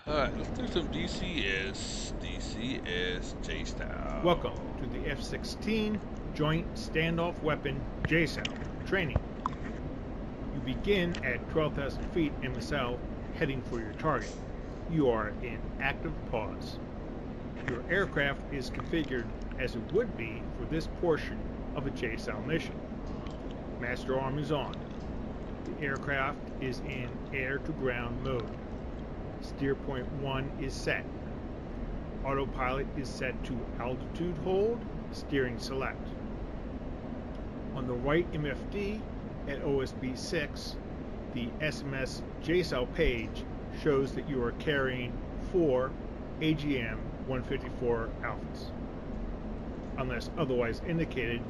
Alright, let's do some DCS J-Style. Welcome to the F-16 Joint Standoff Weapon JSOW training. You begin at 12,000 feet MSL heading for your target. You are in active pause. Your aircraft is configured as it would be for this portion of a JSOW mission. Master arm is on. The aircraft is in air-to-ground mode. Steer point 1 is set. Autopilot is set to altitude hold, steering select. On the right MFD at OSB 6, the SMS JSOW page shows that you are carrying 4 AGM 154 alphas. Unless otherwise indicated,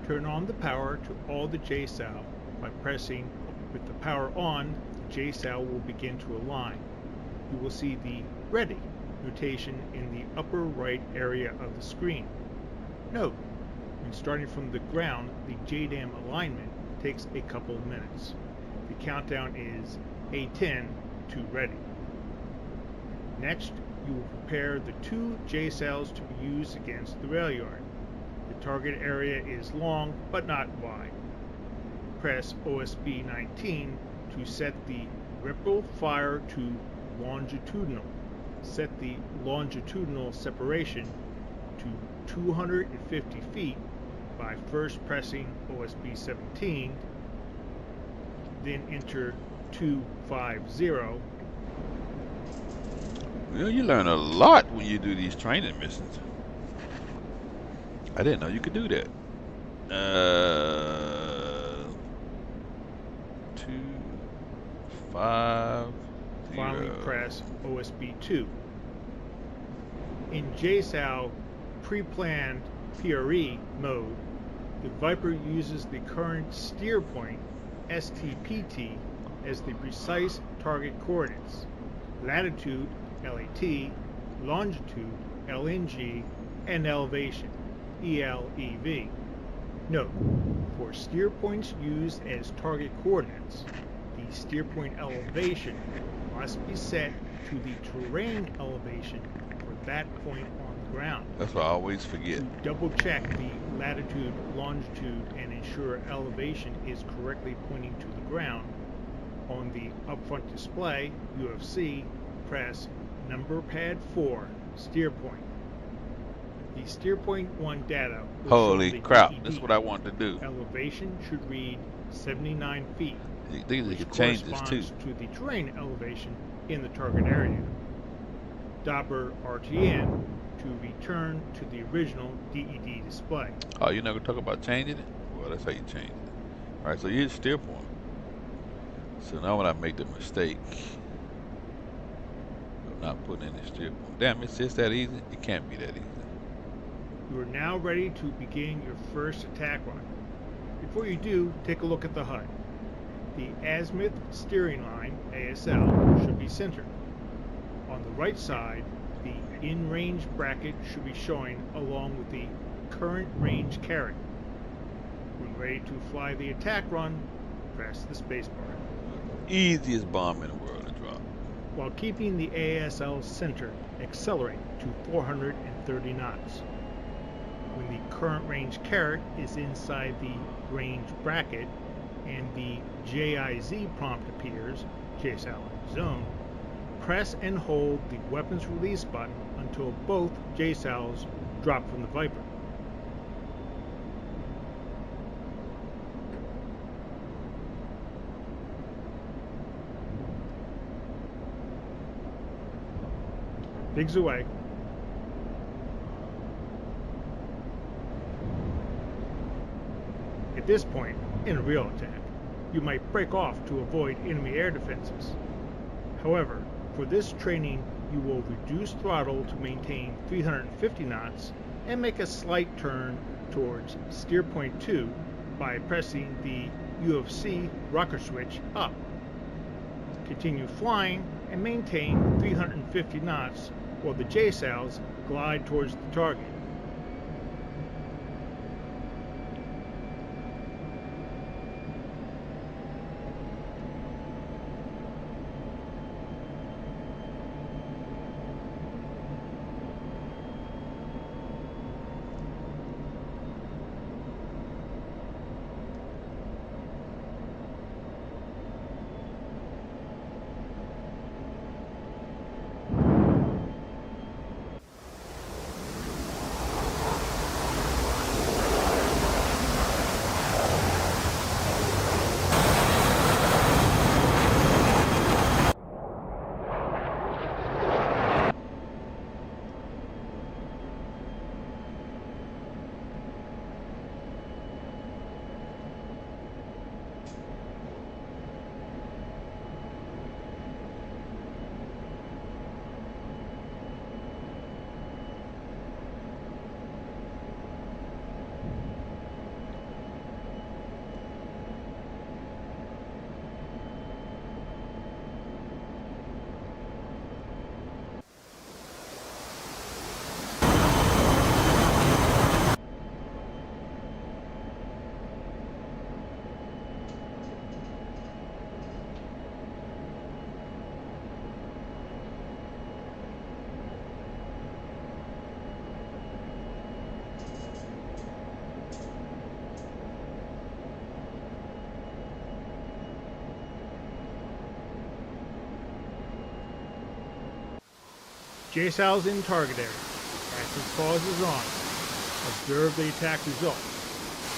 turn on the power to all the JSOW by pressing with the power on. The JSOW will begin to align. You will see the ready notation in the upper right area of the screen. Note, when starting from the ground, the JDAM alignment takes a couple of minutes. The countdown is A10 to ready. Next, you will prepare the 2 JSOWs to be used against the rail yard. The target area is long but not wide. Press OSB 19 to set the ripple fire to longitudinal. Set the longitudinal separation to 250 feet by first pressing OSB 17, then enter 250. Well, you learn a lot when you do these training missions. I didn't know you could do that. 250. Finally press OSB 2. In JSOW pre-planned PRE mode, the Viper uses the current steer point STPT as the precise target coordinates: latitude LAT, longitude LNG, and elevation ELEV. Note, for steer points used as target coordinates, the steer point elevation must be set to the terrain elevation for that point on the ground. That's what I always forget. To double check the latitude, longitude, and ensure elevation is correctly pointing to the ground, on the upfront display, UFC, press number pad 4, steer point. The steer point 1 data will Holy show the crap, DED. that's what I wanted to do. Elevation should read 79 feet. These can change this too. To the terrain elevation in the target area. Doppler RTN to return to the original DED display. Oh, you're not going to talk about changing it? Well, that's how you change it. Alright, so here's steer point. So now when I make the mistake of not putting in the steer point. Damn, it's just that easy? It can't be that easy. You are now ready to begin your first attack run. Before you do, take a look at the HUD. The azimuth steering line, ASL, should be centered. On the right side, the in-range bracket should be showing along with the current range carry. When ready to fly the attack run, press the spacebar. Easiest bomb in the world to drop. While keeping the ASL centered, accelerate to 430 knots. When the current range caret is inside the range bracket and the JIZ prompt appears, JSOW zone, press and hold the weapons release button until both JSOWs drop from the Viper. Digs away. At this point, in a real attack, you might break off to avoid enemy air defenses. However, for this training, you will reduce throttle to maintain 350 knots and make a slight turn towards steer point 2 by pressing the UFC rocker switch up. Continue flying and maintain 350 knots while the JSOWs glide towards the target. JSOW's in target area. Active pause is on. Observe the attack result.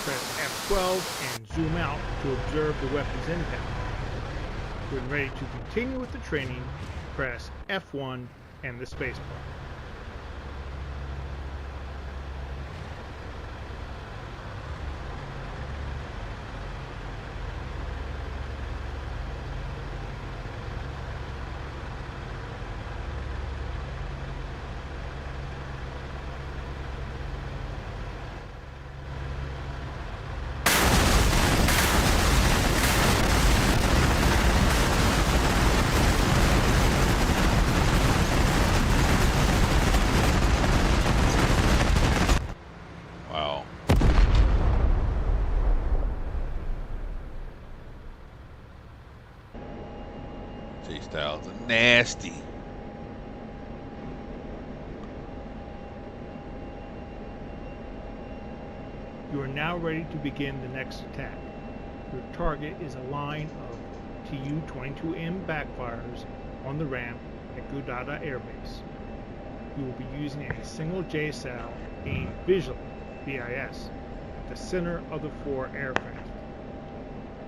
Press F12 and zoom out to observe the weapon's impact. When ready to continue with the training, press F1 and the spacebar. Wow. J-Styles are nasty. You are now ready to begin the next attack. Your target is a line of Tu-22M backfires on the ramp at Gudada Air Base. You will be using a single JSOW aimed visually, VIS, at the center of the 4 aircraft.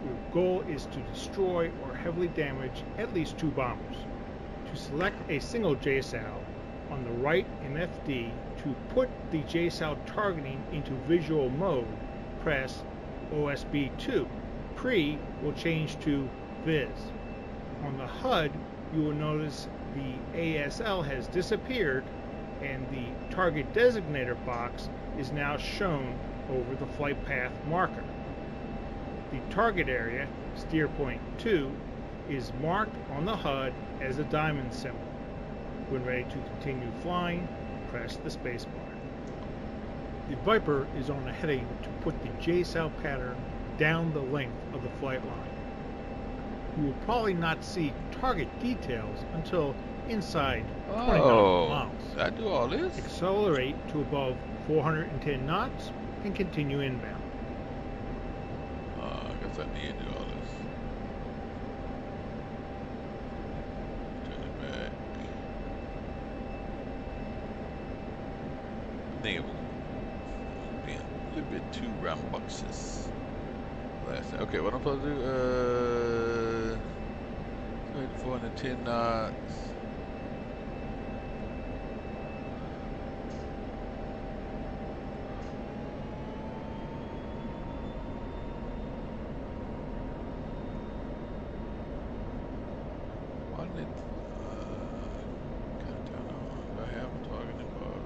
Your goal is to destroy or heavily damage at least 2 bombers. To select a single JSOW, on the right MFD, to put the JSOW targeting into visual mode, press OSB2. Pre will change to Viz. On the HUD, you will notice the ASL has disappeared and the target designator box is now shown over the flight path marker. The target area, steer point 2, is marked on the HUD as a diamond symbol. When ready to continue flying, press the spacebar. The Viper is on a heading to put the JSOW pattern down the length of the flight line. You will probably not see target details until inside 20 miles. I do all this? Accelerate to above 410 knots and continue inbound. I guess I need to do all this. Turn it back. I think it was being a little bit too rambunctious last time. Okay, what I'm supposed to do? 410 knots. Why didn't it kind of turn on? Do I have a targeting bar?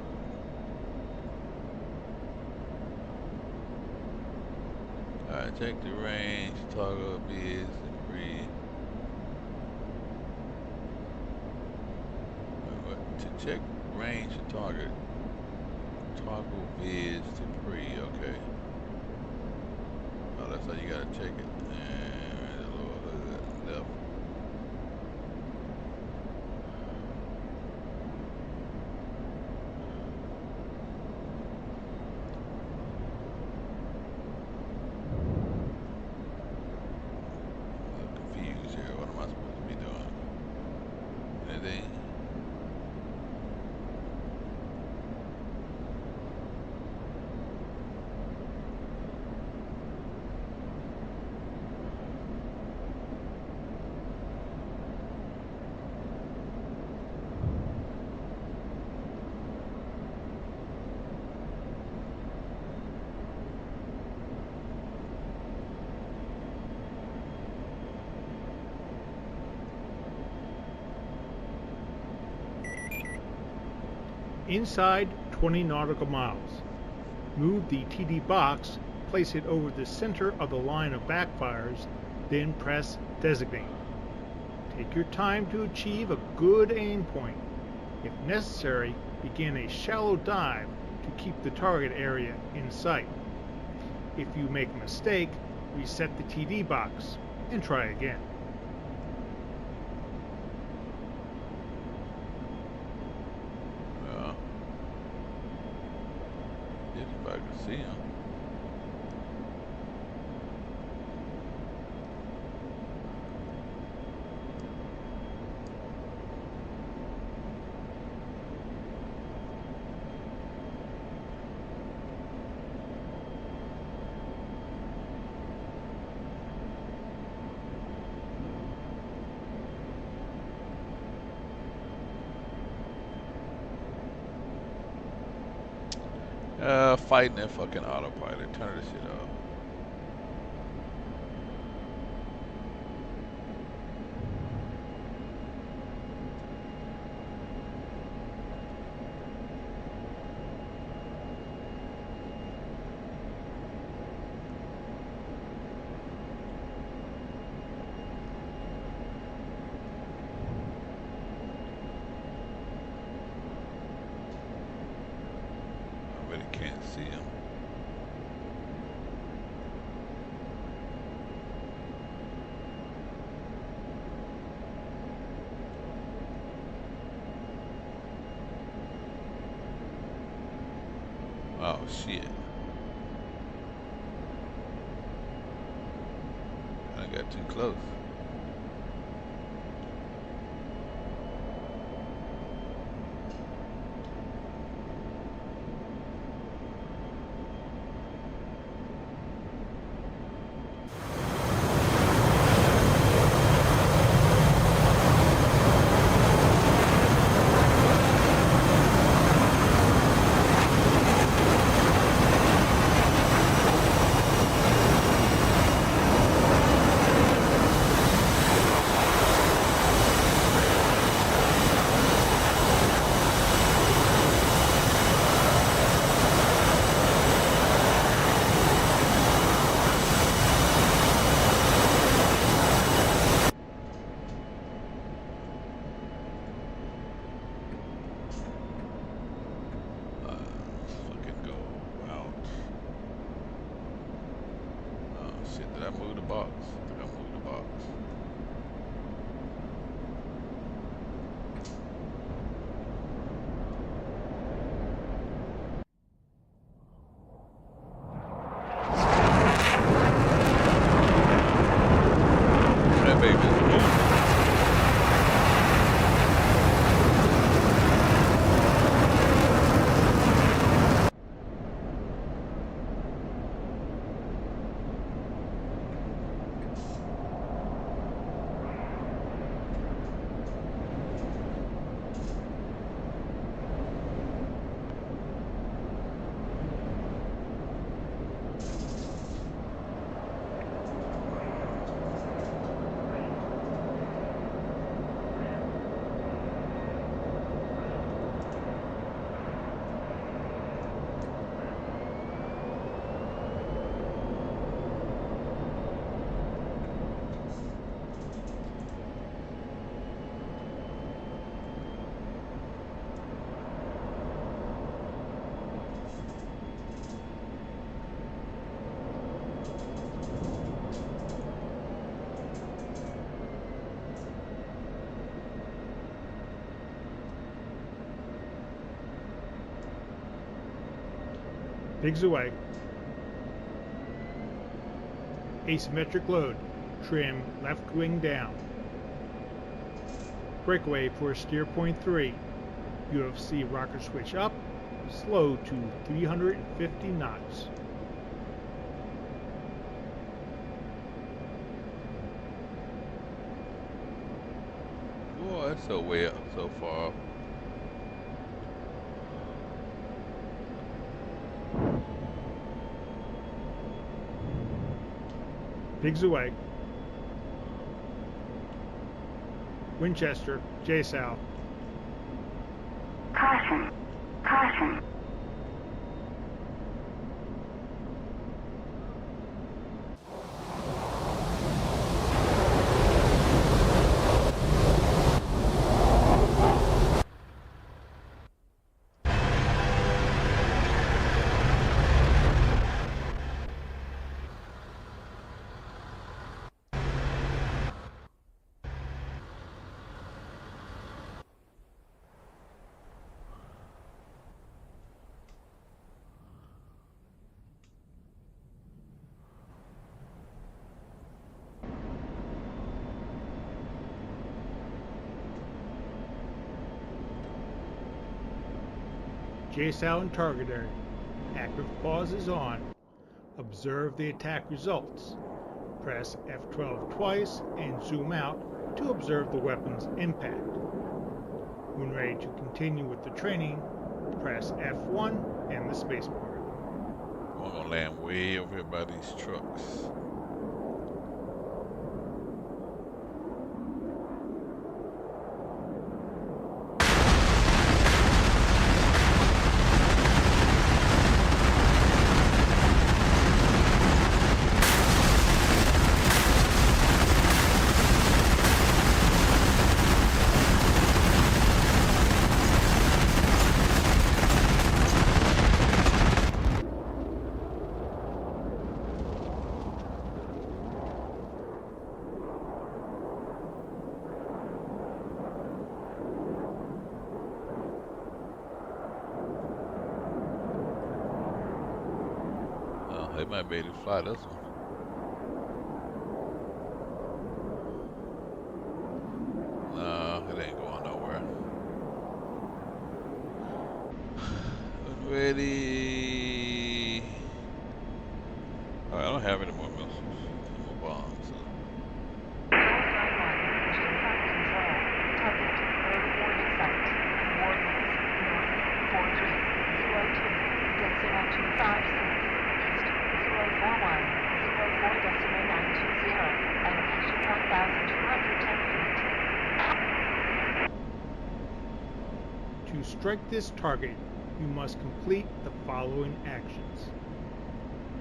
Alright, check the range, toggle bids, and free. To check range to target, toggle viz to pre, okay. Oh, that's how you gotta check it. And a little left. I'm confused here. What am I supposed to be doing? Anything? Inside 20 nautical miles. Move the TD box, place it over the center of the line of backfires, then press Designate. Take your time to achieve a good aim point. If necessary, begin a shallow dive to keep the target area in sight. If you make a mistake, reset the TD box and try again. If I could see him. Fighting that fucking autopilot. Turn this shit off. I really can't see him. Oh shit. I got too close. Fucking go out. Oh shit, did I move the box? I think I moved the box. That baby's moving. Digs away. Asymmetric load. Trim left wing down. Breakaway for steer point 3. UFC rocker switch up. Slow to 350 knots. Boy, that's so way up, so far up. Digs away. Winchester, J South. Caution. Caution. JSOW and target area. Active pause is on. Observe the attack results. Press F12 twice and zoom out to observe the weapon's impact. When ready to continue with the training, press F1 and the spacebar. We're gonna land way over here by these trucks. They might be able to fly this one. No, it ain't going nowhere. Ready. Alright, I don't have any more missiles. No more bombs. So. Target early warning site. Coordinates north 4302. Decimal 256. 041, 04.920, elevation 1,210 feet. To strike this target, you must complete the following actions.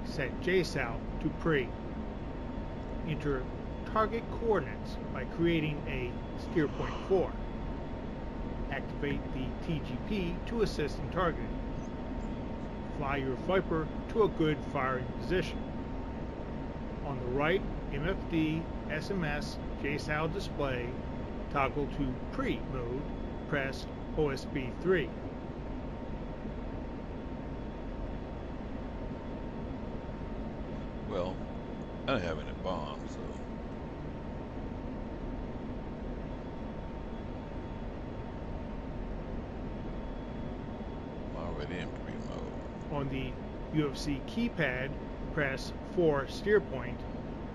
Set JSOW to pre. Enter target coordinates by creating a steer point 4. Activate the TGP to assist in targeting. Fly your Viper to a good firing position. On the right, MFD, SMS, JSOW display, toggle to pre mode, press OSB 3. Well, I don't have any bombs, so. I'm already in pre-mode. On the UFC keypad, press 4 steer point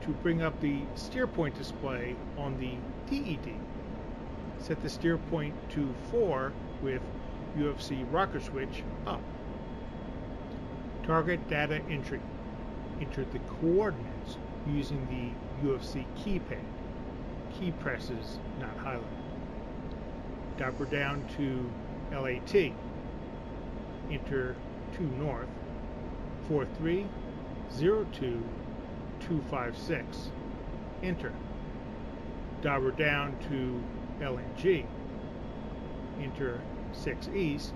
to bring up the steer point display on the TED. Set the steer point to 4 with UFC rocker switch up. Target data entry. Enter the coordinates using the UFC keypad. Key presses not highlighted. Diver down to LAT. Enter 2 north, 4302-256. Enter. Diver down to LNG. Enter 6 east,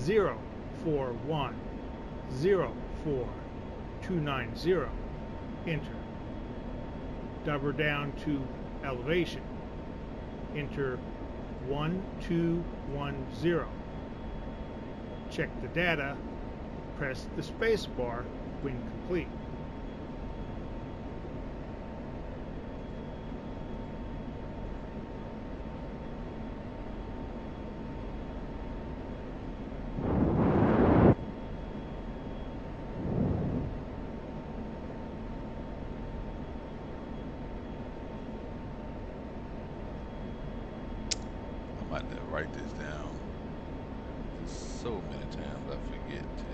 041-04290. Enter. Diver down to elevation. Enter 1210. Check the data. Press the space bar when complete. I might have to write this down. So many times I forget to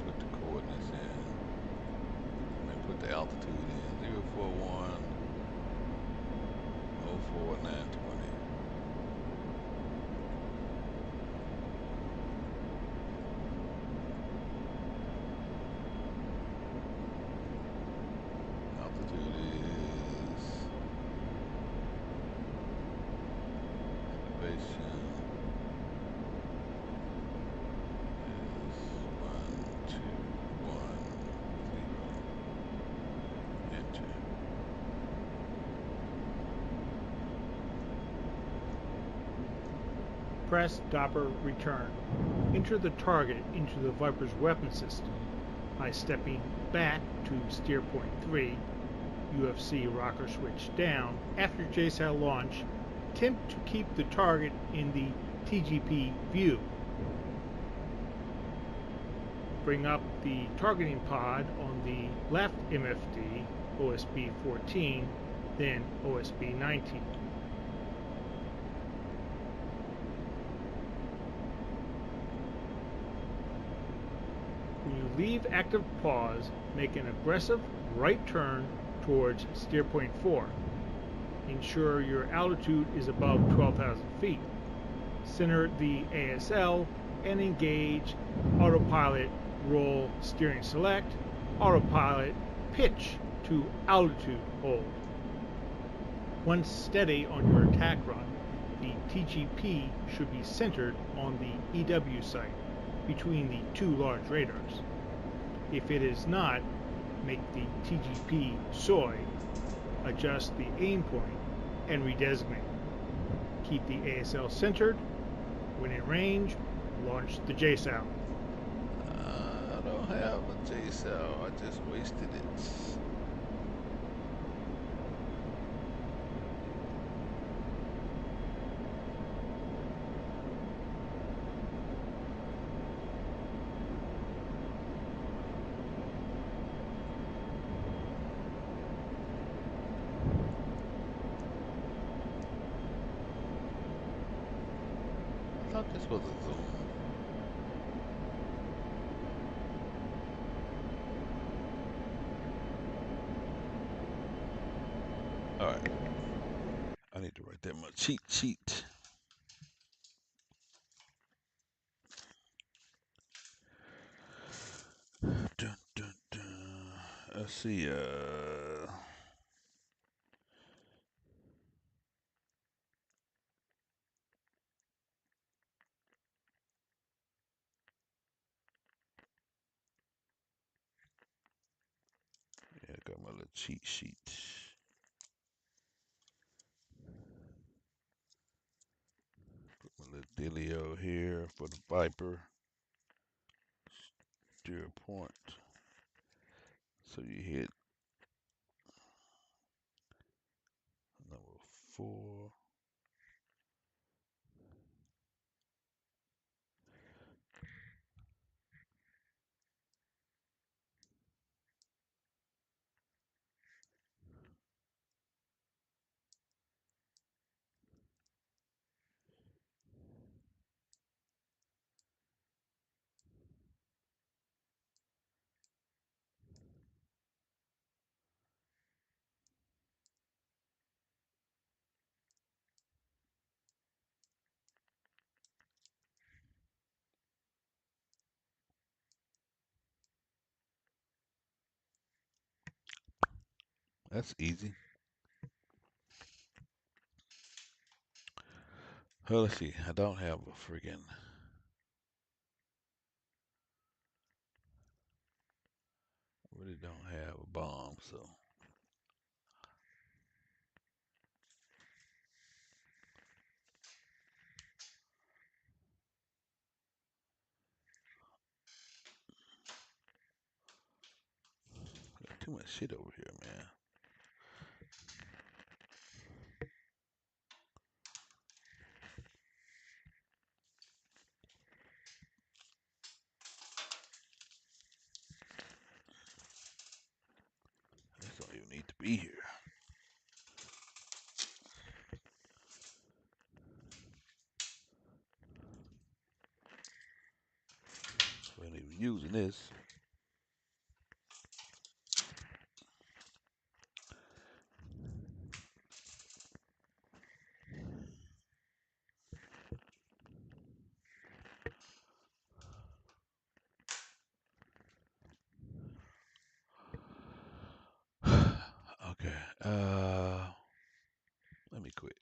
put the coordinates in. I mean, put the altitude in. 041 04920. Altitude is elevation is 1210. Enter. Press Doppler return. Enter the target into the Viper's weapon system by stepping back to steer point 3, UFC rocker switch down. After JSOW launch, attempt to keep the target in the TGP view. Bring up the targeting pod on the left MFD, OSB 14, then OSB 19. leave active pause, make an aggressive right turn towards steer point 4. Ensure your altitude is above 12,000 feet. Center the ASL and engage autopilot roll steering select, autopilot pitch to altitude hold. Once steady on your attack run, the TGP should be centered on the EW site between the two large radars. If it is not, make the TGP soy, adjust the aim point, and redesignate. Keep the ASL centered. When in range, launch the JSOW. I don't have a JSOW. I just wasted it. I thought this was a zoom. Alright. I need to write that my cheat sheet. Dun, dun, dun. Let's see, yeah, I got my little cheat sheet. Put my little dealio here for the Viper. Steer point. So you hit number 4. That's easy. Oh, let's see. I don't have a friggin'. Really don't have a bomb, so. Got too much shit over here, man. This don't even need to be here. We ain't even using this. Okay. Let me quit.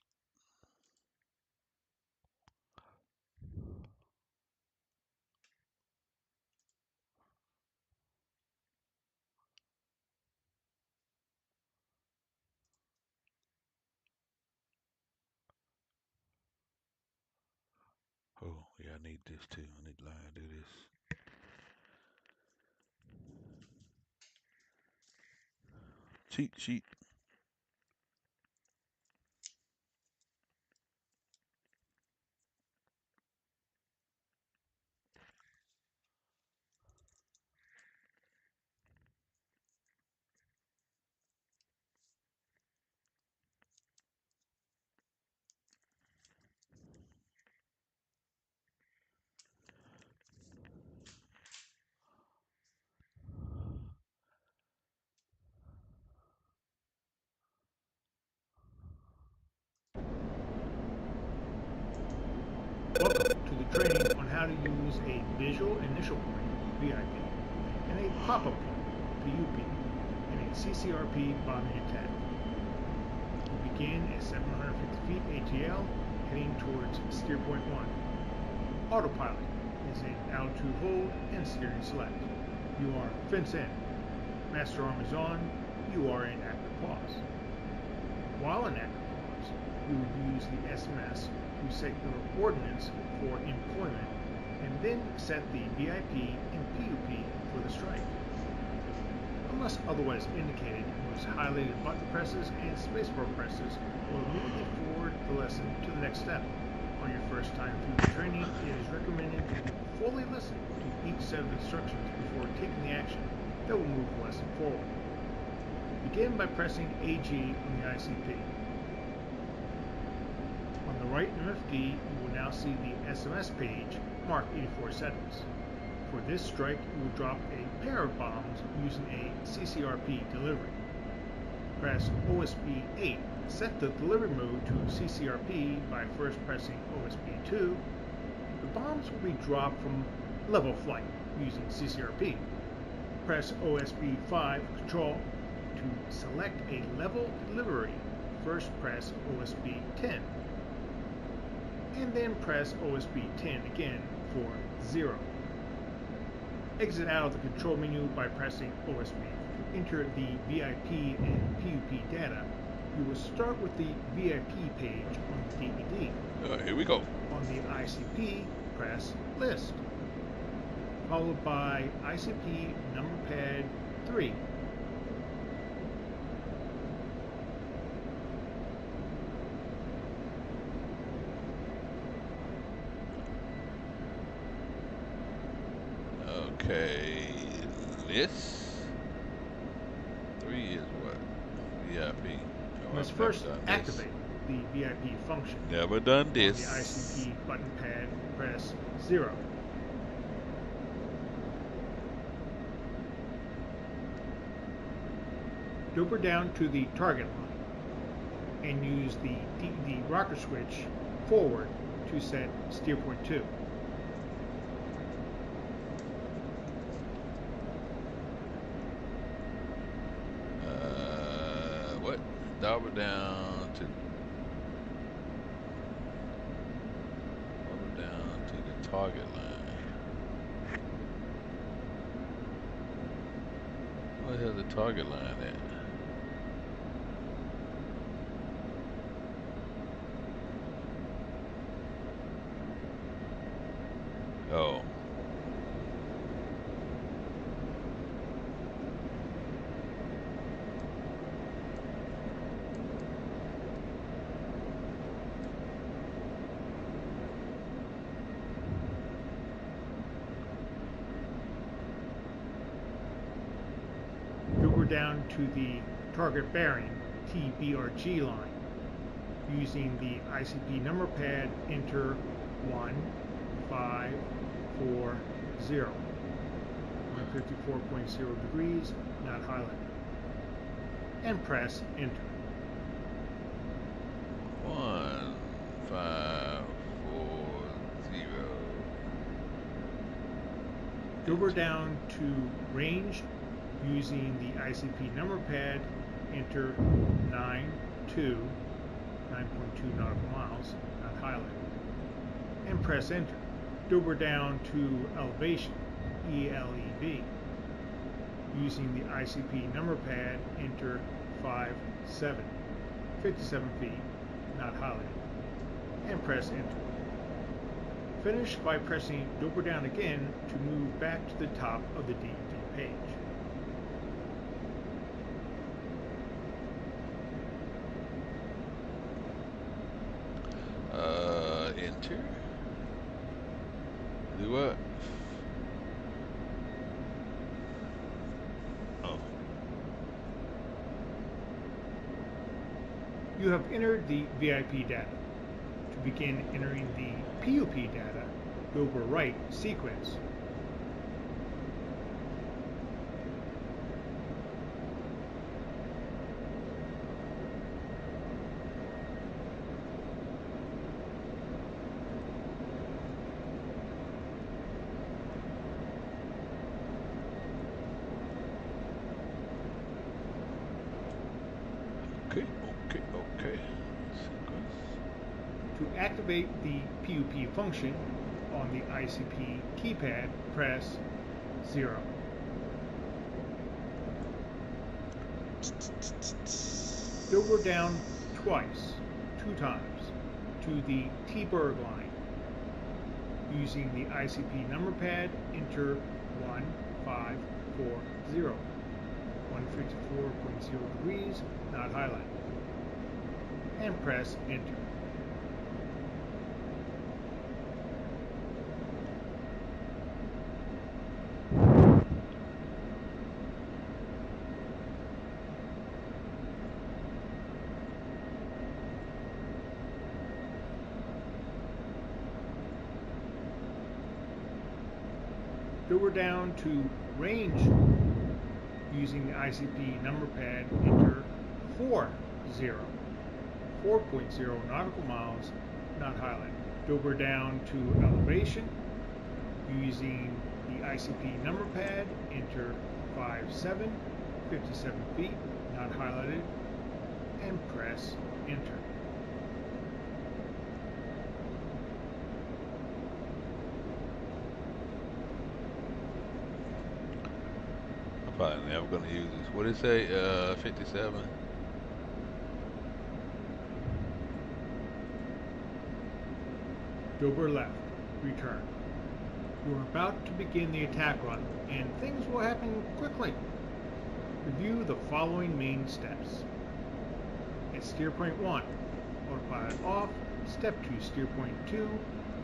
Oh, yeah, I need this too. I need to learn how to do this. Cheat sheet. Welcome to the training on how to use a visual initial point, VIP, and a pop-up point, PUP, in a CCRP bombing attack. You begin at 750 feet ATL, heading towards steer point 1. Autopilot is in altitude hold and steering select. You are fence in. Master arm is on. You are in active pause. While in active pause, you will use the SMS to set your ordnance for employment and then set the VIP and PUP for the strike. Unless otherwise indicated, use highlighted button presses and spacebar presses will immediately forward the lesson to the next step. On your first time through the training, it is recommended to fully listen to each set of instructions before taking the action that will move the lesson forward. Begin by pressing AG on the ICP. On the right MFD, you will now see the SMS page marked 84 settings. For this strike, you will drop a pair of bombs using a CCRP delivery. Press OSB 8. Set the delivery mode to CCRP by first pressing OSB 2. The bombs will be dropped from level flight using CCRP. Press OSB 5 Control to select a level delivery. First press OSB 10. And then press OSB 10 again for 0. Exit out of the control menu by pressing OSB. To enter the VIP and PUP data, you will start with the VIP page on the DVD. Here we go. On the ICP, press List, followed by ICP number pad 3. Okay, list 3 is what? VIP. You must first activate the VIP function. Never done this. On the ICP button pad, press 0. Doper down to the target line and use the DED rocker switch forward to set steer point 2. Double down to the target line. Where the hell the target line at? Oh. Down to the target bearing TBRG line. Using the ICP number pad, enter 1540. 154.0 degrees, not highlighted. And press enter. 1540. Doper down to range. Using the ICP number pad, enter 9.2 nautical miles, not highlighted, and press enter. Doper down to elevation, ELEV. Using the ICP number pad, enter 57 feet, not highlighted, and press enter. Finish by pressing Doper down again to move back to the top of the DED page. Enter. Do what? Oh. You have entered the VIP data. To begin entering the PUP data, go over right sequence. Okay. Sequence. To activate the PUP function on the ICP keypad, press 0. Double down twice, 2 times, to the T-Berg line. Using the ICP number pad, enter 1540, 154.0 degrees, not highlighted, and press enter. We're down to range. Using the ICP number pad, enter 4.0 nautical miles, not highlighted. We're down to elevation. Using the ICP number pad, enter 57 feet, not highlighted, and press enter. Probably never gonna use this. What did it say? 57. Dober left. Return. You are about to begin the attack run, and things will happen quickly. Review the following main steps. At steer point 1, autopilot off. Step 2, steer point 2,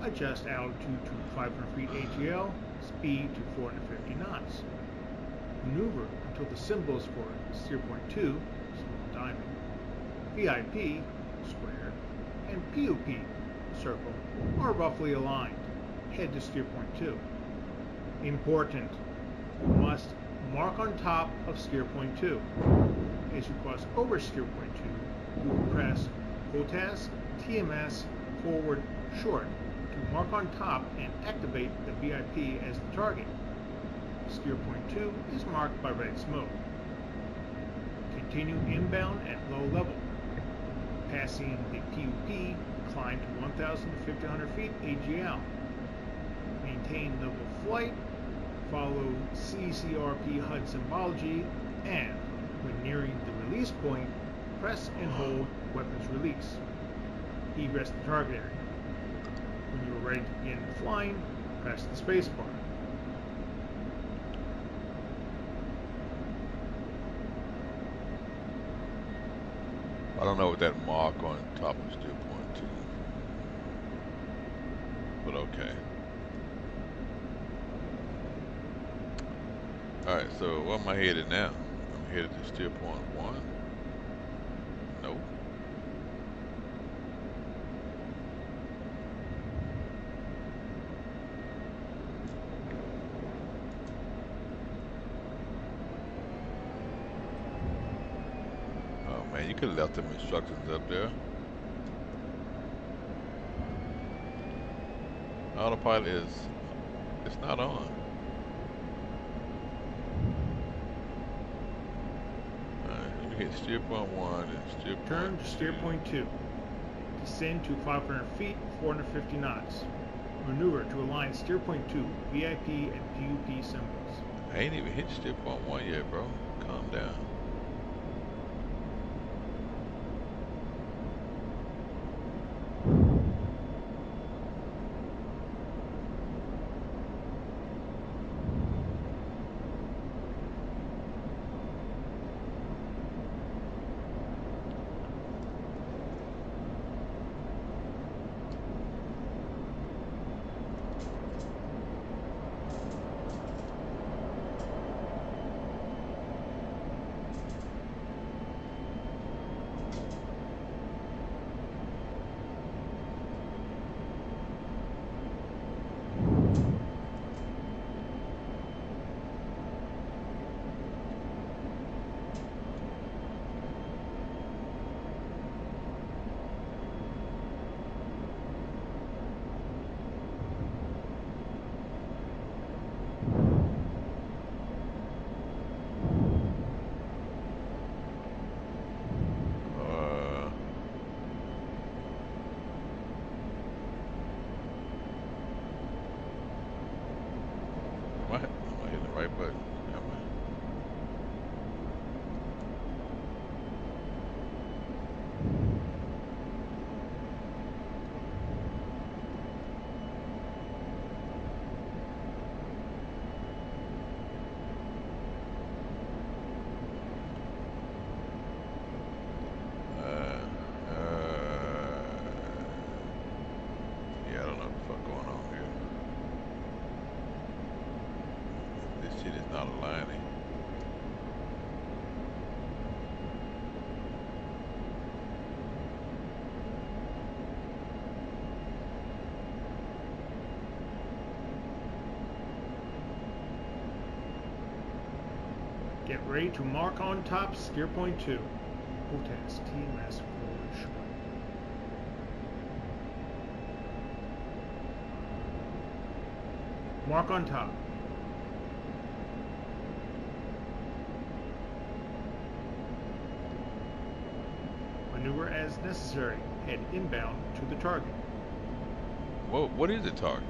adjust altitude to 500 feet AGL, speed to 450 knots. Maneuver until the symbols for steer point 2, small diamond, VIP, square, and PUP, circle, are roughly aligned. Head to steer point 2. Important, you must mark on top of steer point 2. As you cross over steer point 2, you will press HOTAS TMS forward short to mark on top and activate the VIP as the target. Steer point 2 is marked by red smoke. Continue inbound at low level. Passing the PUP, climb to 1,000 to 1,500 feet AGL. Maintain level flight, follow CCRP HUD symbology, and when nearing the release point, press and hold weapons release. Egress the target area. When you are ready to begin flying, press the spacebar. I don't know what that mark on top of steer point 2. But okay. Alright, so where am I headed now? I'm headed to steer point 1. Nope. Oh man, you could have left them instructions up there. Autopilot it's not on. Hit steer point 1 and steer point 2. Turn to steer point 2. Descend to 500 feet, 450 knots. Maneuver to align steer point 2, VIP and PUP symbols. I ain't even hit steer point 1 yet, bro. Calm down. Get ready to mark on top, steer point 2. Hotas TMS forward short. Mark on top. Maneuver as necessary. Head inbound to the target. Whoa, what is the target?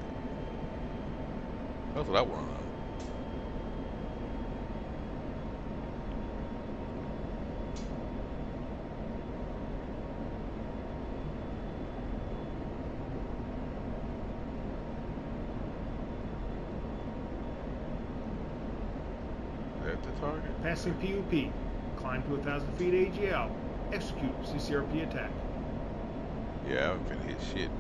That's what I want to know. Is that the target? Passing PUP. Climb to 1,000 feet AGL. Execute CCRP attack. Yeah, I'm finna hit shit.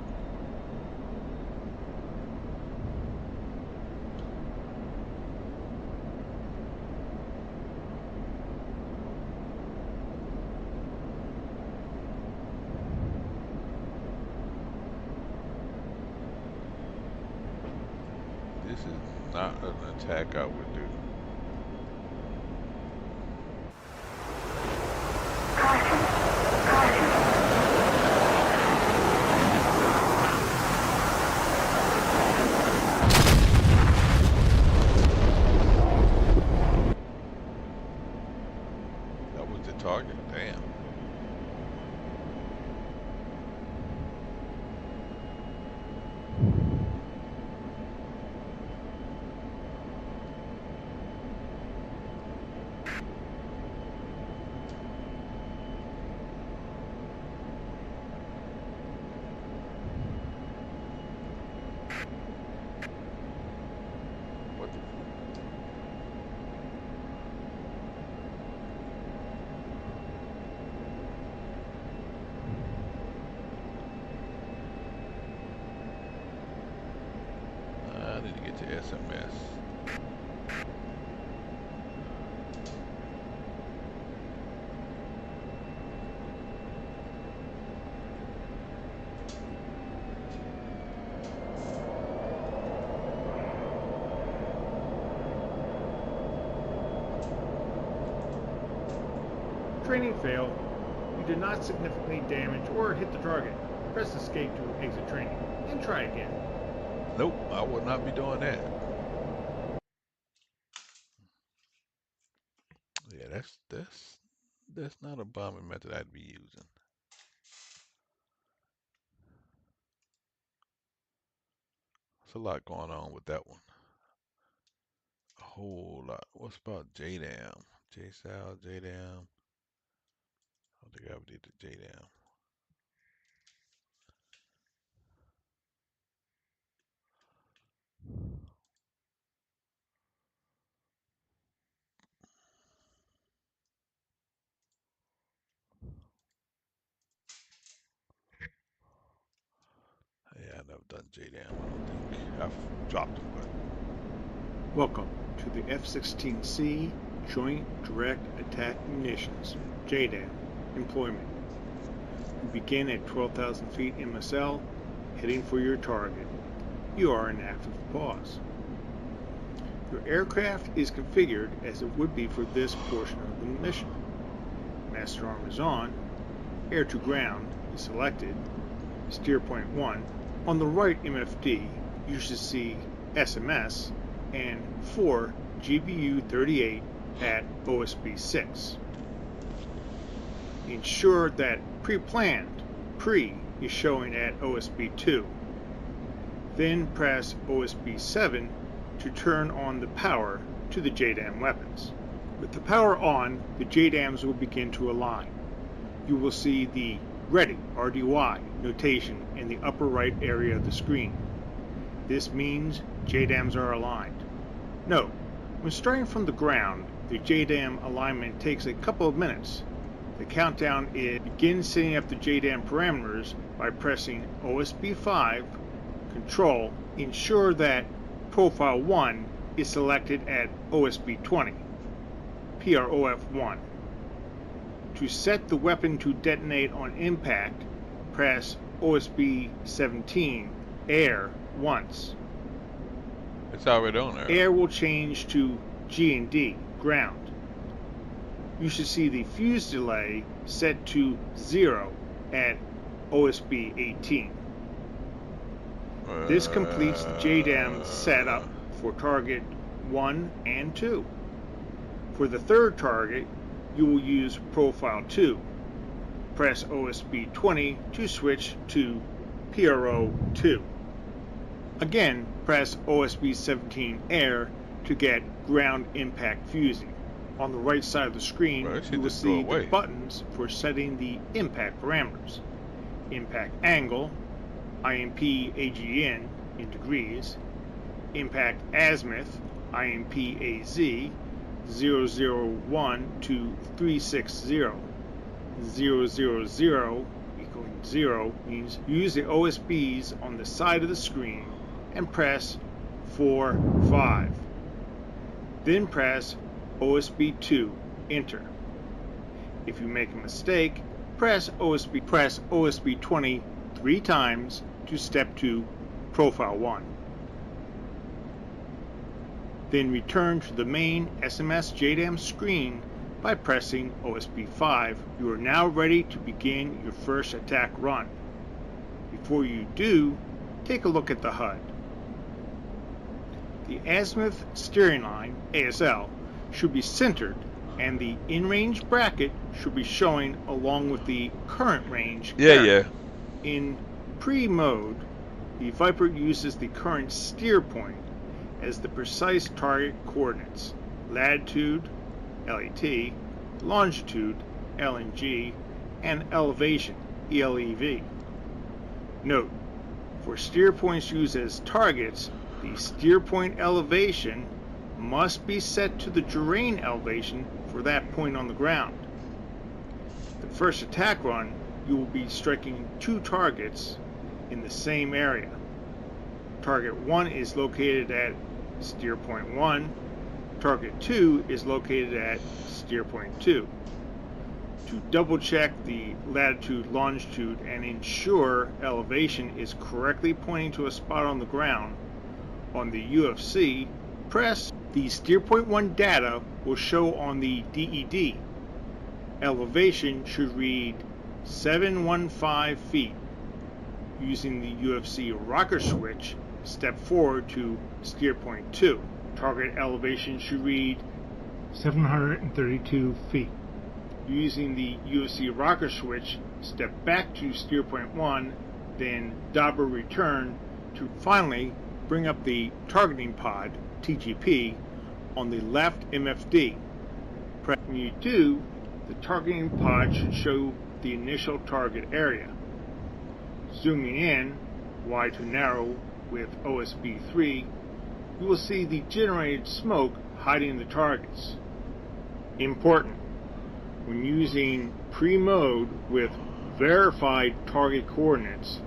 This is not an attack I would do. That was the target, damn. What the? I need to get to SMS. Training failed. You did not significantly damage or hit the target. Press escape to exit training, and try again. Nope, I will not be doing that. Yeah, that's not a bombing method I'd be using. There's a lot going on with that one. A whole lot. What's about JDAM? JSAL, JDAM. I don't think I ever did the JDAM. Yeah, I've never done JDAM, I don't think. I've dropped them, but. Welcome to the F-16C Joint Direct Attack Munitions, JDAM, employment. You begin at 12,000 feet MSL, heading for your target. You are in active pause. Your aircraft is configured as it would be for this portion of the mission. Master arm is on, air to ground is selected, steer point 1. On the right MFD, you should see SMS and 4 GBU 38 at OSB 6. Ensure that pre-planned pre is showing at OSB 2. Then press OSB 7 to turn on the power to the JDAM weapons. With the power on, the JDAMs will begin to align. You will see the Ready RDY notation in the upper right area of the screen. This means JDAMs are aligned. Note, when starting from the ground, the JDAM alignment takes a couple of minutes. The countdown is begin setting up the JDAM parameters by pressing OSB 5, Control, ensure that Profile 1 is selected at OSB 20, PROF 1. To set the weapon to detonate on impact, press OSB 17, Air, once. It's already on there. Air will change to G&D, ground. you should see the fuse delay set to 0 at OSB 18. This completes the JDAM setup for target 1 and 2. For the third target, you will use Profile 2. Press OSB 20 to switch to PRO 2. Again, press OSB 17 Air to get ground impact fusing. On the right side of the screen, you will see the buttons for setting the impact parameters. Impact angle, IMP AGN in degrees, impact azimuth, IMP AZ, 001 to 360. 000 equaling 0 means use the OSBs on the side of the screen and press 4-5. Then press OSB 2, enter. If you make a mistake, press OSB 20 3 times to step to Profile 1. Then return to the main SMS JDAM screen by pressing OSB 5. You are now ready to begin your first attack run. Before you do, take a look at the HUD. The azimuth steering line, ASL, should be centered, and the in-range bracket should be showing along with the current range. In pre-mode, the Viper uses the current steer point as the precise target coordinates: latitude, LAT, longitude, LNG, and elevation, ELEV. Note, for steer points used as targets, the steer point elevation must be set to the terrain elevation for that point on the ground. The first attack run, you will be striking 2 targets in the same area. Target 1 is located at steer point 1. Target 2 is located at steer point 2. To double check the latitude, longitude, and ensure elevation is correctly pointing to a spot on the ground, on the UFC, press the steer point 1 data will show on the DED. Elevation should read 715 feet. Using the UFC rocker switch, step forward to steer point 2. Target elevation should read 732 feet. Using the UFC rocker switch, step back to steer point 1, then double return to finally bring up targeting pod, TGP, on the left MFD. When you do, the targeting pod should show the initial target area. Zooming in, wide to narrow with OSB 3, you will see the generated smoke hiding the targets. Important: when using pre-mode with verified target coordinates,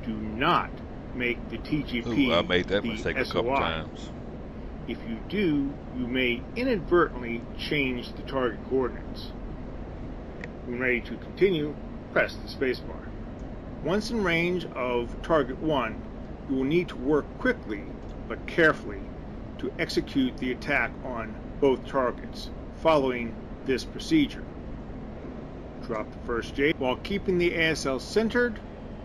do not make the TGP I made that the mistake SOI. a couple times. If you do, you may inadvertently change the target coordinates. When ready to continue, press the spacebar. Once in range of target 1, you will need to work quickly but carefully to execute the attack on both targets, following this procedure. Drop the first J while keeping the ASL centered.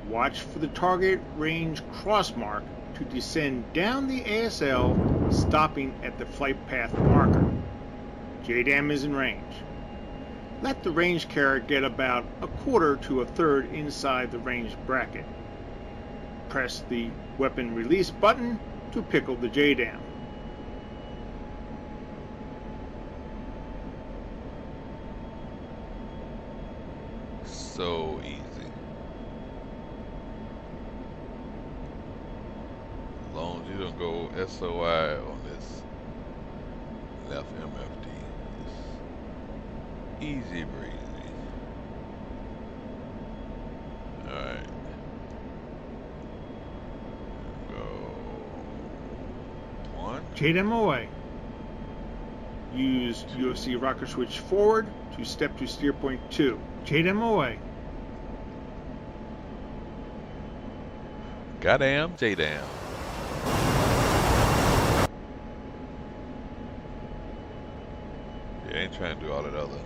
Watch for the target range crossmark to descend down the ASL, stopping at the flight path marker. JDAM is in range. Let the range carrier get about 1/4 to 1/3 inside the range bracket. Press the weapon release button to pickle the JDAM. So easy. As long as you don't go SOI on this left MFD, it's easy breezy. Alright. Go 1. JDAM away. Use UFC rocker switch forward to step to steer point 2. JDAM away. Goddamn JDAM. Yeah, ain't trying to do all that other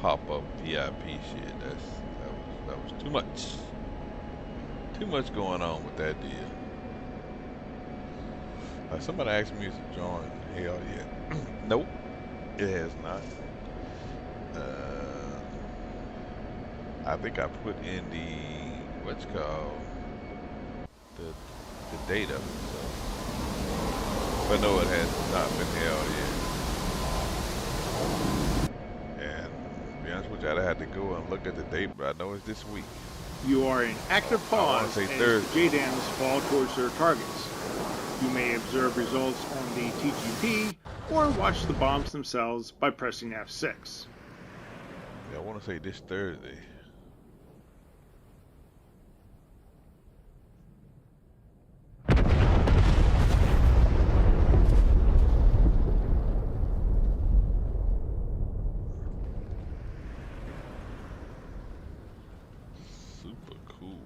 pop-up VIP shit. That was too much. Too much going on with that deal. Somebody asked me to join. Hell yeah. Nope, it has not. I think I put in the what's called the date of it. So, but no, it has not been held yet. And to be honest with you, I had to go and look at the date, but I know it's this week. You are in active I wanna pause say as the Thursday. JDAMs fall towards their targets. You may observe results on the TGP or watch the bombs themselves by pressing F6. Yeah, I want to say this Thursday. Super cool.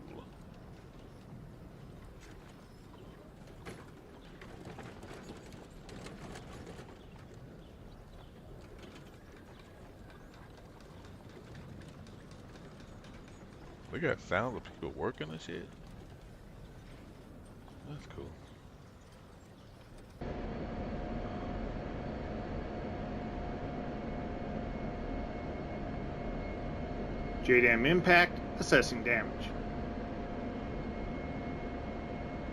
We got sounds of people working and shit. That's cool. JDAM impact, assessing damage.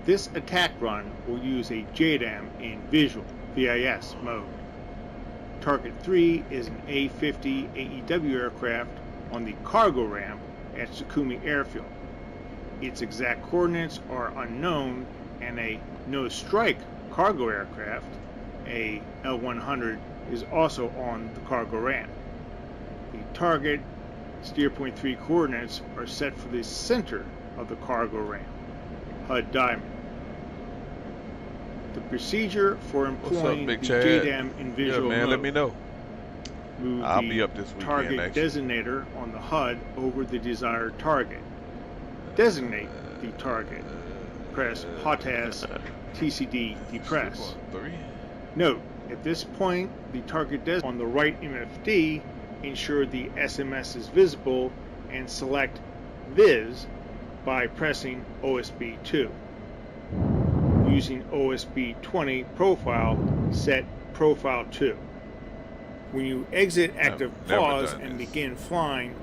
This attack run will use a JDAM in visual (VIS) mode. Target 3 is an A-50 AEW aircraft on the cargo ramp at Sukumi Airfield. Its exact coordinates are unknown, and a no-strike cargo aircraft, a L-100, is also on the cargo ramp. The target steer point 3 coordinates are set for the center of the cargo ramp, HUD diamond. The procedure for employing Big the Chad? JDAM in visual Yeah, man, mode: let me know. move I'll the be up this weekend, target actually. designator on the HUD over the desired target. Designate the target. Press HOTAS TCD depress. 2.3. Note, at this point, the target on the right MFD, ensure the SMS is visible, and select Viz by pressing OSB 2. Using OSB 20 profile, set profile 2. When you exit active never pause done and this. begin flying,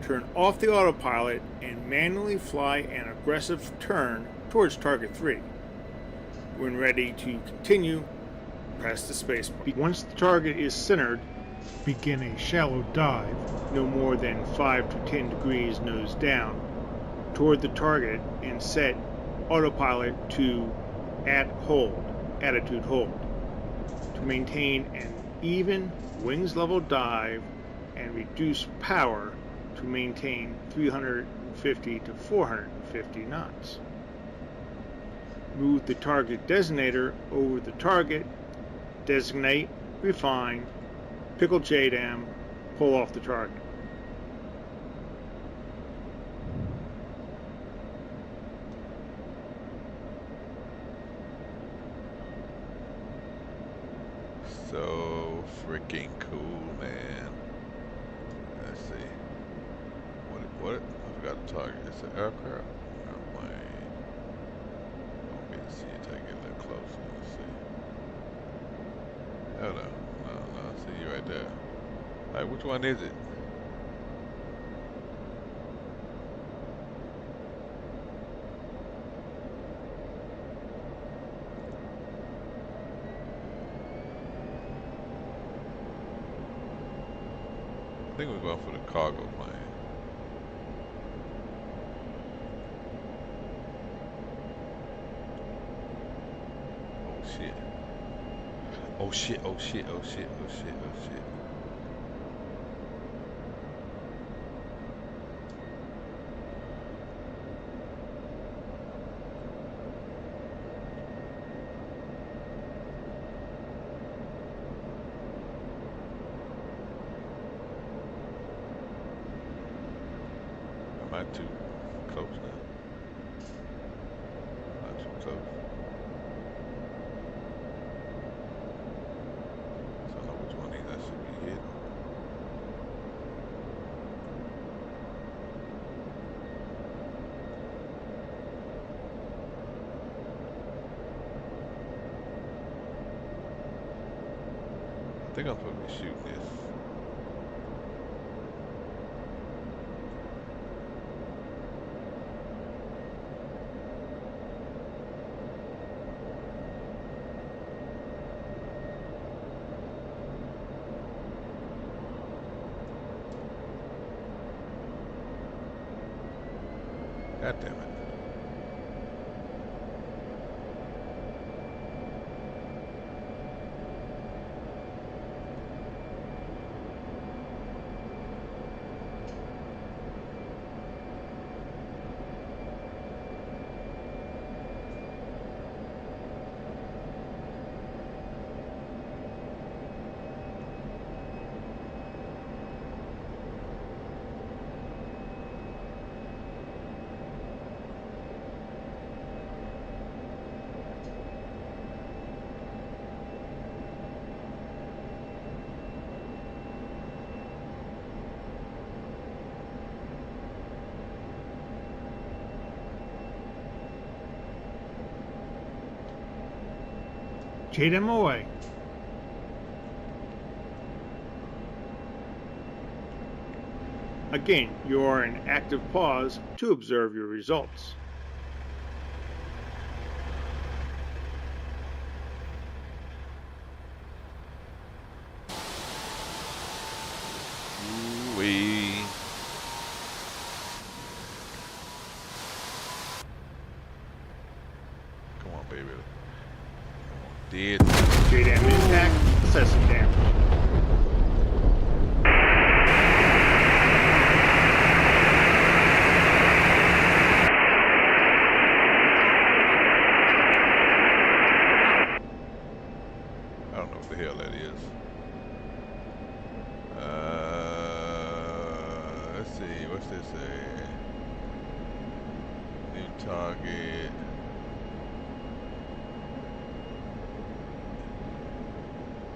turn off the autopilot and manually fly an aggressive turn towards target 3. When ready to continue, press the space bar. Once the target is centered, begin a shallow dive, no more than 5 to 10 degrees nose down, toward the target, and set autopilot to attitude hold, to maintain an even wings level dive and reduce power to maintain 350 to 450 knots. Move the target designator over the target, designate, refine, pickle JDAM, pull off the target. So freaking cool, man. Let's see. What? I forgot the target. It's an aircraft. Airplane. Want me to see it. Take it a little closer. Let's see. Oh no. I see you right there. Alright, which one is it? I think we're going for the cargo plane. Oh shit. Oh shit, oh shit, oh shit, oh shit, oh shit. Am I too close now? Not too close. So I know which one of these I should be hitting. I think I'm supposed to be shooting this. God damn it. JDAM away. Again, you are in active pause to observe your results. Ooh-wee. Come on, baby. Dead. JDAM intact, assessing damage. I don't know what the hell that is. Let's see. What's this say? New target.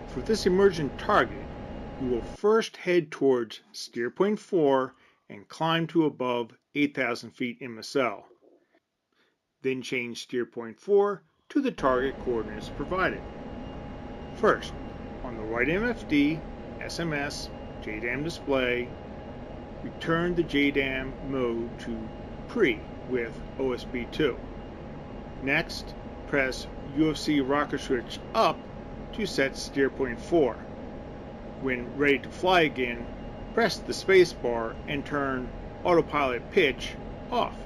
For this emergent target, you will first head towards steer point 4 and climb to above 8,000 feet in Missile. Then change steer point 4 to the target coordinates provided. First, on the right MFD, SMS, JDAM display, return the JDAM mode to pre with OSB2. Next, press UFC rocker switch up to set steer point 4. When ready to fly again, press the space bar and turn autopilot pitch off.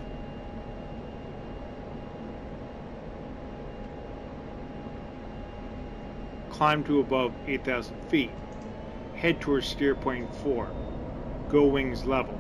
Climb to above 8,000 feet. Head towards steer point 4. Go wings level.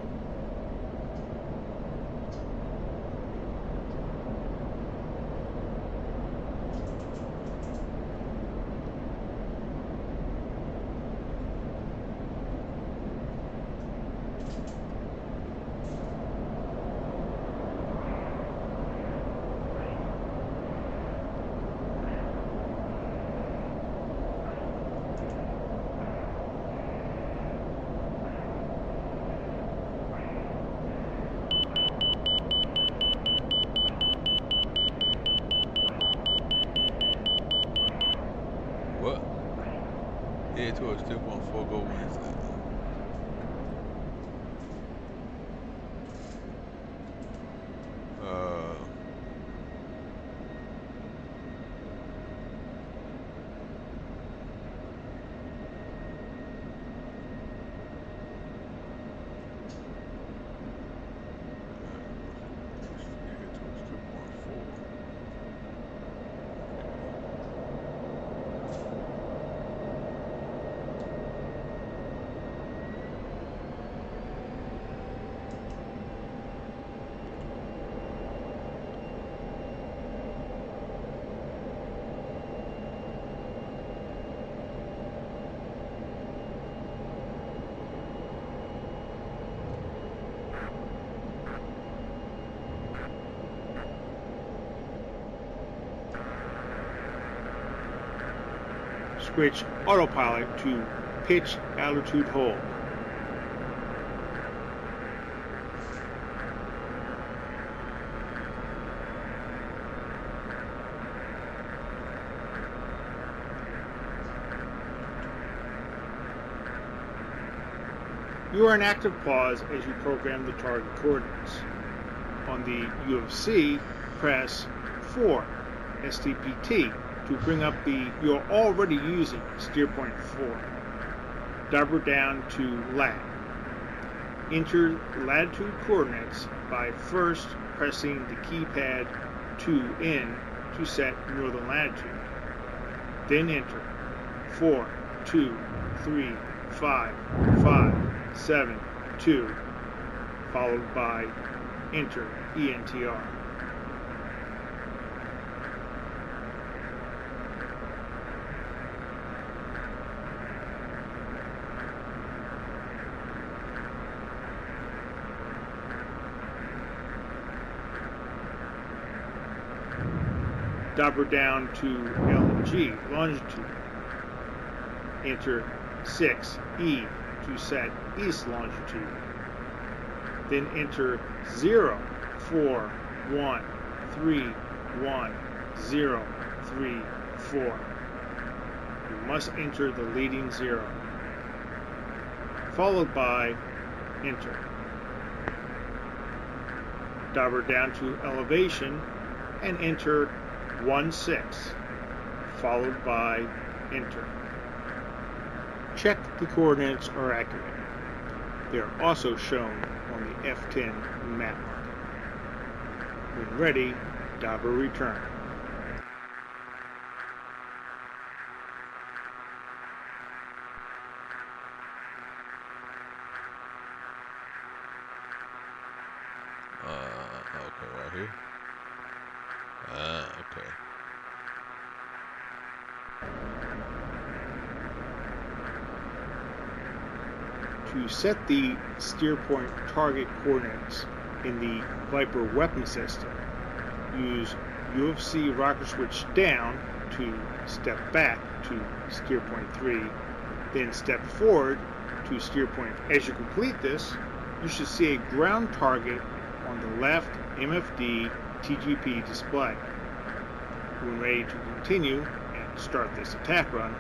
What? Head towards steer point 4, go Wednesday. Head towards steer point 4. Switch autopilot to pitch altitude hold. You are in active pause as you program the target coordinates. On the UFC, press 4 STPT to bring up the you're already using steer point 4. Double down to lat. Enter latitude coordinates by first pressing the keypad 2N to set northern latitude. Then enter 4, 2, 3, 5, 5, 7, 2, followed by enter ENTR. Double down to LG, longitude. Enter 6E to set east longitude. Then enter 0, 4, 1, 3, 1, 0, 3, 4. You must enter the leading 0, followed by enter. Double down to elevation and enter 16, followed by enter. Check the coordinates are accurate. They are also shown on the F10 map. When ready, double return. Okay, right here. Okay. To set the steer point target coordinates in the Viper weapon system, use UFC rocker switch down to step back to steer point 3, then step forward to steer point. As you complete this, you should see a ground target on the left MFD TGP display. When ready to continue and start this attack run,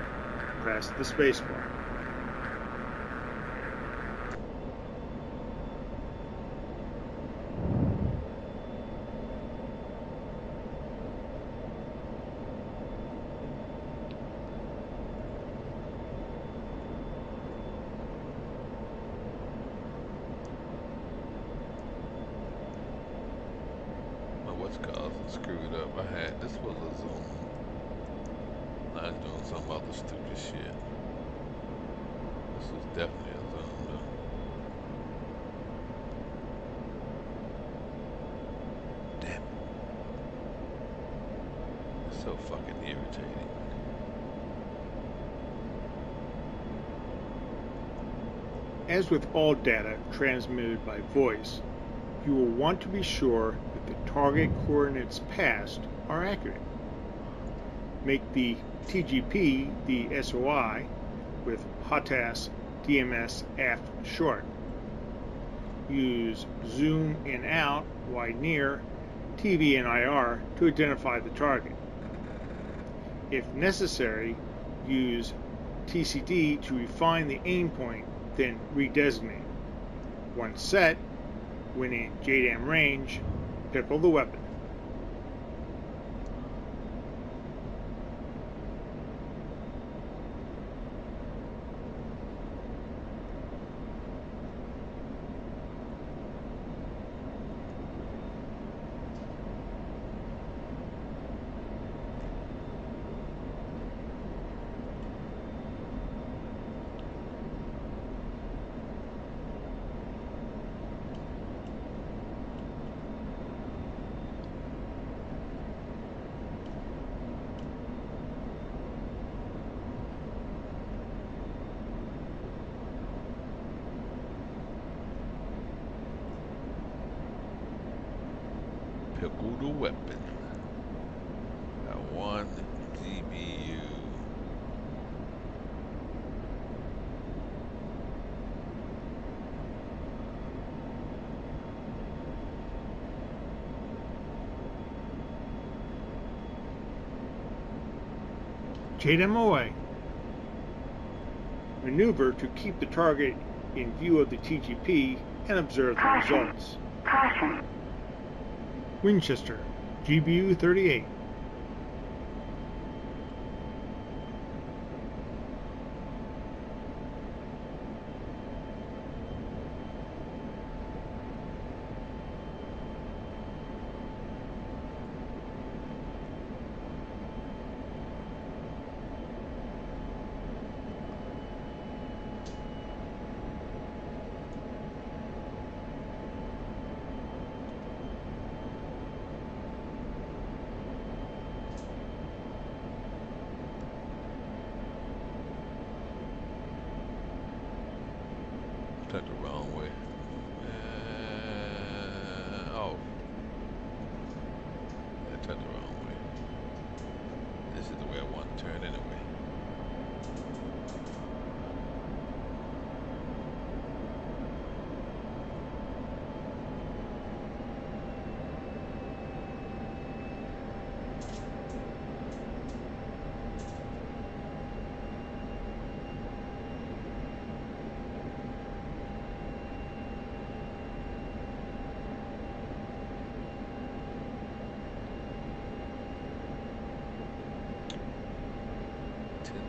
press the spacebar. What's causing screwed up? This was a Zoom. I was doing some other stupid shit. This was definitely a Zoom though. Damn it. It's so fucking irritating. As with all data transmitted by voice, you will want to be sure that the target coordinates passed are accurate. Make the TGP the SOI with HOTAS DMS aft short. Use zoom in out, wide near, TV and IR to identify the target. If necessary, use TCD to refine the aim point, then redesignate. Once set, when in JDAM range, pickle the weapon. Pickle the weapon. Got 1 GBU. JDAM away. Maneuver to keep the target in view of the TGP and observe the results. Caution. Winchester, GBU 38. Turned the wrong way. Oh. I turned the wrong way. This is the way I want to turn anyway.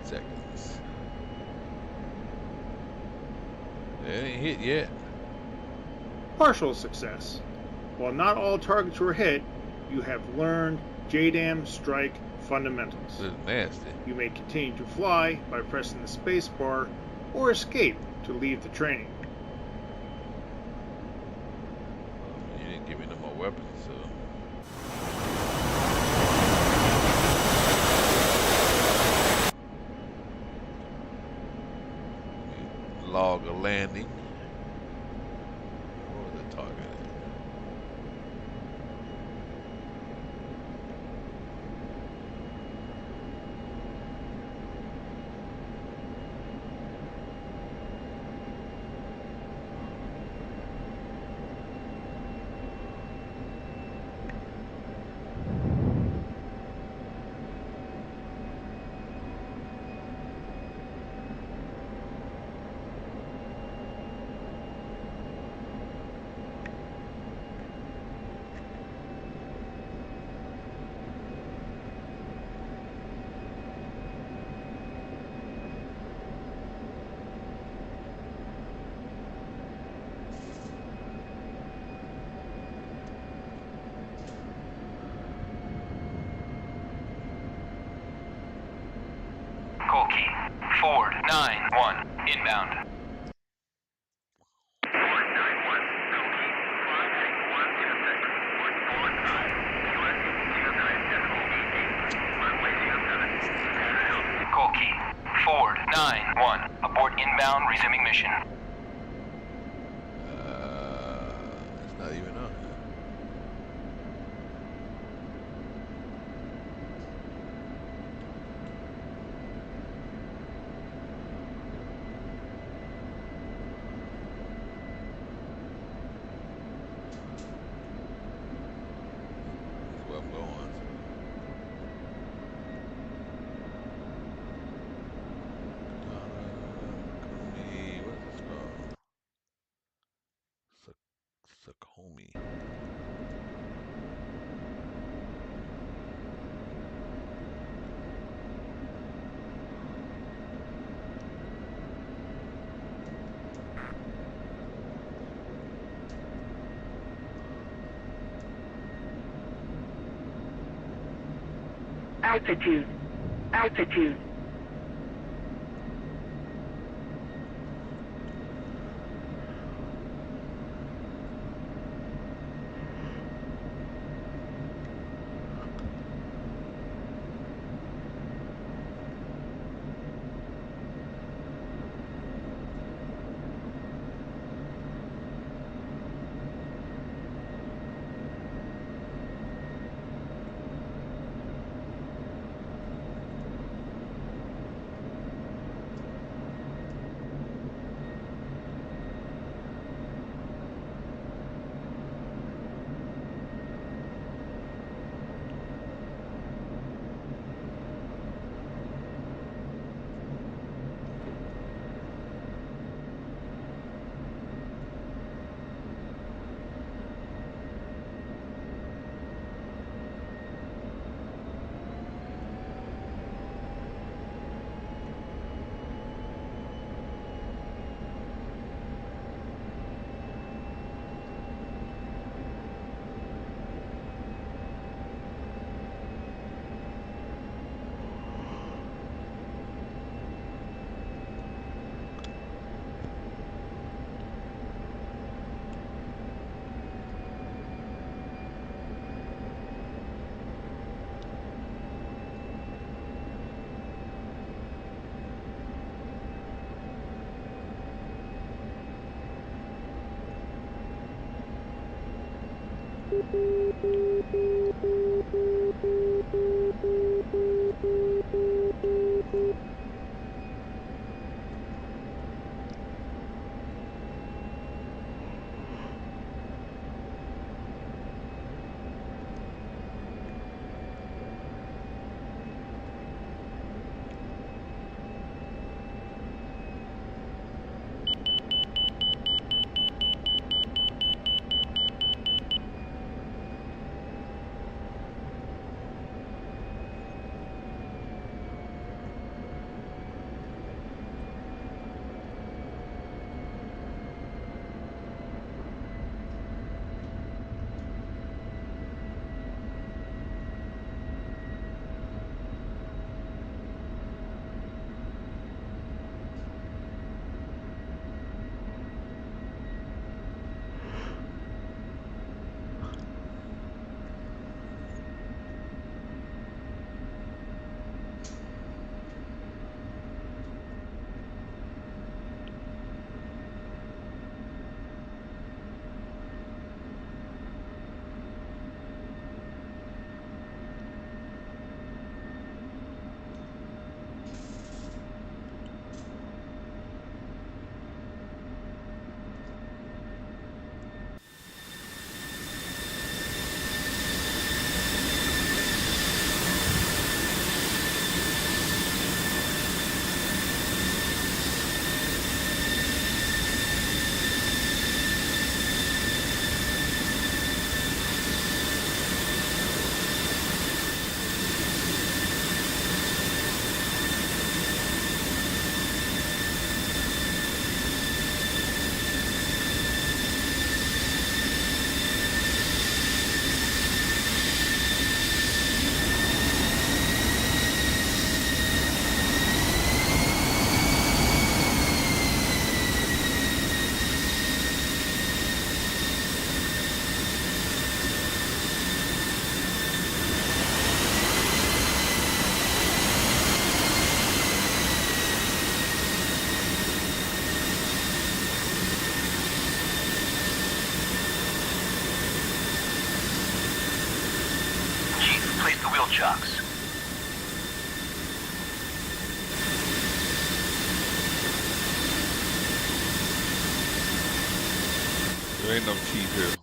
Seconds. It ain't hit yet. Partial success. While not all targets were hit, you have learned JDAM strike fundamentals. This is nasty. You may continue to fly by pressing the space bar or escape to leave the training. You didn't give me no more weapons, so. Log a landing. What was the target? Call key. Ford 9-1. Inbound. Call key. Ford 9-1. Abort inbound, resuming mission. It's not even on. That's where I'm going. What's this called? Sakomi. Altitude. Altitude. Place the wheel chocks. There ain't no chief here.